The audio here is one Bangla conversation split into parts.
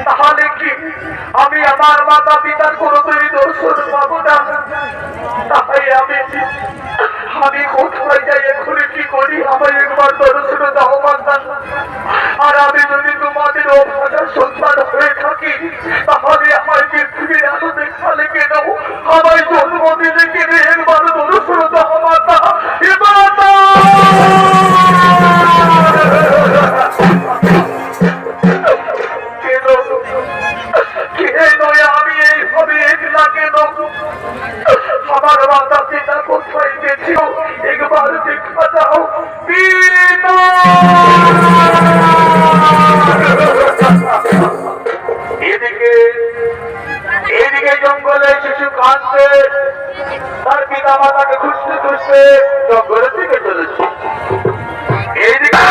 তাহলে কি আমি আমার মাতা পিতার কোনোদিনই দর্শন পাবো না? তাই আমি কোথায় যাই, এখনই কি করি? আমায় একবার দর্শন দাও মাতা। আর আমি যদি তোমাদের অভাগা সন্তান হয়ে থাকি, তাহলে আমার পৃথিবীর আলো দেখালে কেন, আমায় জন্ম দিলে কেন, একবার দর্শন দাও মাতা। আমি এইভাবে একলা কেন? আমার মাতা পিতা কোথায় গেছিল, একবার দেখা দাও। এদিকে জঙ্গলে শিশু কাঁদছে, তার পিতা মাতাকে খুঁজতে খুঁজতে জঙ্গলের দিকে চলেছে। এইদিকে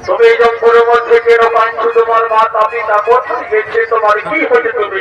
তুমি জঙ্গলের মধ্যে কেন কাঁদছো? তোমার মাতা পিতা কোথায় গেছে? তোমার কি হয়েছে? তুমি